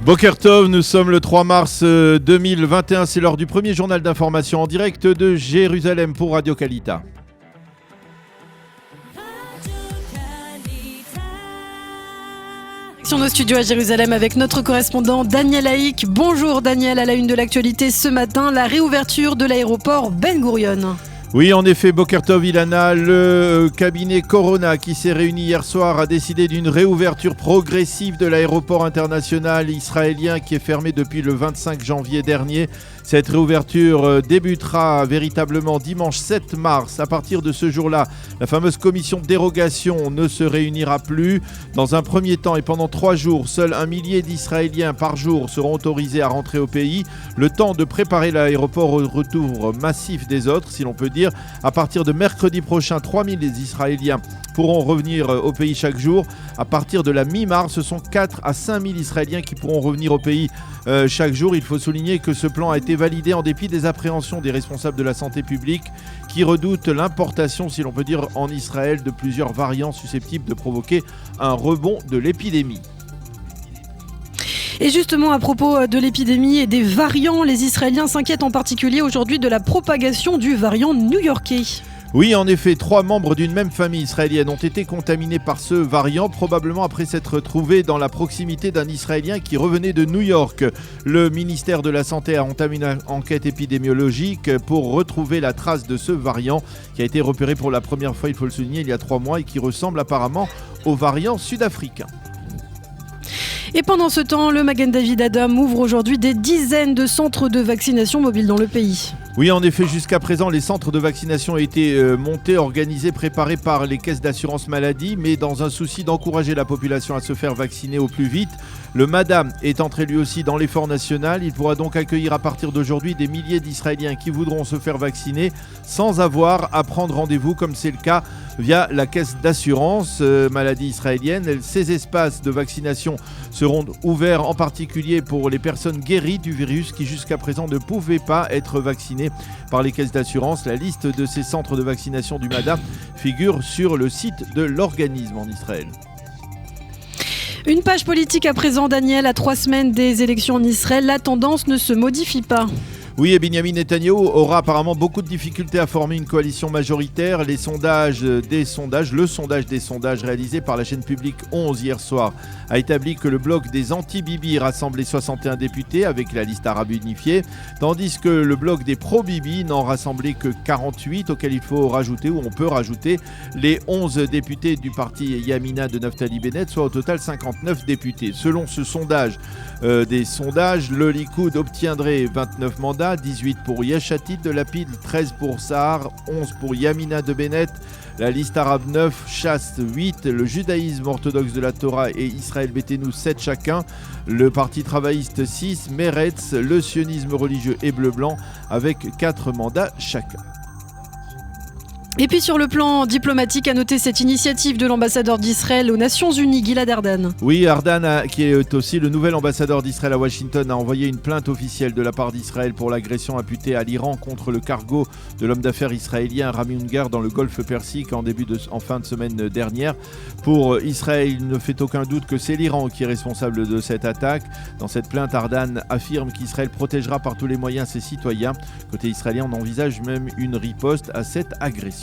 Boker Tov, nous sommes le 3 mars 2021, c'est l'heure du premier journal d'information en direct de Jérusalem pour Radio Kalita. Nos studios à Jérusalem avec notre correspondant Daniel Haïk. Bonjour Daniel, à la une de l'actualité ce matin, la réouverture de l'aéroport Ben Gurion. Oui, en effet, Boker Tov Ilana, le cabinet Corona qui s'est réuni hier soir a décidé d'une réouverture progressive de l'aéroport international israélien qui est fermé depuis le 25 janvier dernier. Cette réouverture débutera véritablement dimanche 7 mars. À partir de ce jour-là, la fameuse commission de dérogation ne se réunira plus. Dans un premier temps et pendant 3 jours, seuls 1 millier d'Israéliens par jour seront autorisés à rentrer au pays. Le temps de préparer l'aéroport au retour massif des autres, si l'on peut dire. À partir de mercredi prochain, 3000 Israéliens pourront revenir au pays chaque jour. À partir de la mi-mars, ce sont 4 à 5000 Israéliens qui pourront revenir au pays chaque jour. Il faut souligner que ce plan a été validé en dépit des appréhensions des responsables de la santé publique qui redoutent l'importation, si l'on peut dire, en Israël de plusieurs variants susceptibles de provoquer un rebond de l'épidémie. Et justement, à propos de l'épidémie et des variants, les Israéliens s'inquiètent en particulier aujourd'hui de la propagation du variant new-yorkais. Oui, en effet, 3 membres d'une même famille israélienne ont été contaminés par ce variant, probablement après s'être trouvés dans la proximité d'un Israélien qui revenait de New York. Le ministère de la Santé a entamé une enquête épidémiologique pour retrouver la trace de ce variant qui a été repéré pour la première fois, il faut le souligner, il y a 3 mois et qui ressemble apparemment au variant sud-africain. Et pendant ce temps, le Magen David Adam ouvre aujourd'hui des dizaines de centres de vaccination mobiles dans le pays. Oui, en effet, jusqu'à présent, les centres de vaccination ont été montés, organisés, préparés par les caisses d'assurance maladie, mais dans un souci d'encourager la population à se faire vacciner au plus vite. Le Madame est entré lui aussi dans l'effort national. Il pourra donc accueillir à partir d'aujourd'hui des milliers d'Israéliens qui voudront se faire vacciner sans avoir à prendre rendez-vous, comme c'est le cas via la caisse d'assurance maladie israélienne. Ces espaces de vaccination seront ouverts en particulier pour les personnes guéries du virus qui jusqu'à présent ne pouvaient pas être vaccinées par les caisses d'assurance. La liste de ces centres de vaccination du Madame figure sur le site de l'organisme en Israël. Une page politique à présent, Daniel, à 3 semaines des élections en Israël, la tendance ne se modifie pas. Oui, et Benjamin Netanyahou aura apparemment beaucoup de difficultés à former une coalition majoritaire. Le sondage des sondages réalisé par la chaîne publique 11 hier soir a établi que le bloc des anti-Bibi rassemblait 61 députés avec la liste arabe unifiée, tandis que le bloc des pro-Bibi n'en rassemblait que 48, auxquels il faut rajouter, ou on peut rajouter, les 11 députés du parti Yamina de Naftali Bennett, soit au total 59 députés. Selon ce sondage le Likoud obtiendrait 29 mandats, 18 pour Yesh Atid de Lapid, 13 pour Sahar, 11 pour Yamina de Bennett, la liste arabe 9, Chaste 8, le judaïsme orthodoxe de la Torah et Israël Beitenou 7 chacun, le parti travailliste 6, Meretz, le sionisme religieux et bleu-blanc avec 4 mandats chacun. Et puis sur le plan diplomatique, à noter cette initiative de l'ambassadeur d'Israël aux Nations Unies, Gilad Erdan. Oui, Erdan, qui est aussi le nouvel ambassadeur d'Israël à Washington, a envoyé une plainte officielle de la part d'Israël pour l'agression imputée à l'Iran contre le cargo de l'homme d'affaires israélien Rami Ungar dans le golfe Persique en fin de semaine dernière. Pour Israël, il ne fait aucun doute que c'est l'Iran qui est responsable de cette attaque. Dans cette plainte, Erdan affirme qu'Israël protégera par tous les moyens ses citoyens. Côté israélien, on envisage même une riposte à cette agression.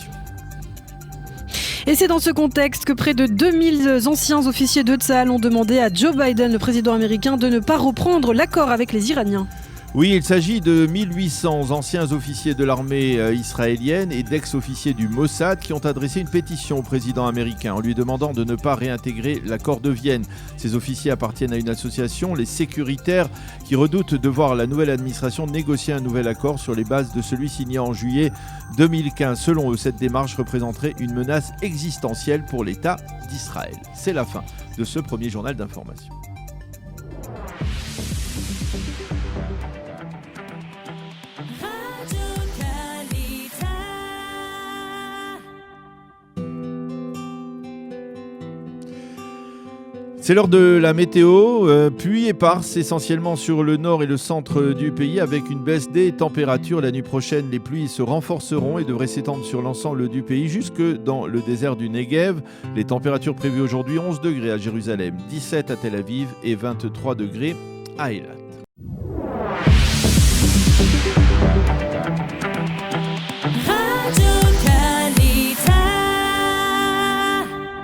Et c'est dans ce contexte que près de 2000 anciens officiers de Tsahal ont demandé à Joe Biden, le président américain, de ne pas reprendre l'accord avec les Iraniens. Oui, il s'agit de 1800 anciens officiers de l'armée israélienne et d'ex-officiers du Mossad qui ont adressé une pétition au président américain en lui demandant de ne pas réintégrer l'accord de Vienne. Ces officiers appartiennent à une association, les sécuritaires, qui redoutent de voir la nouvelle administration négocier un nouvel accord sur les bases de celui signé en juillet 2015. Selon eux, cette démarche représenterait une menace existentielle pour l'État d'Israël. C'est la fin de ce premier journal d'information. C'est l'heure de la météo, pluie éparse essentiellement sur le nord et le centre du pays avec une baisse des températures. La nuit prochaine, les pluies se renforceront et devraient s'étendre sur l'ensemble du pays jusque dans le désert du Negev. Les températures prévues aujourd'hui, 11 degrés à Jérusalem, 17 à Tel Aviv et 23 degrés à Eilat.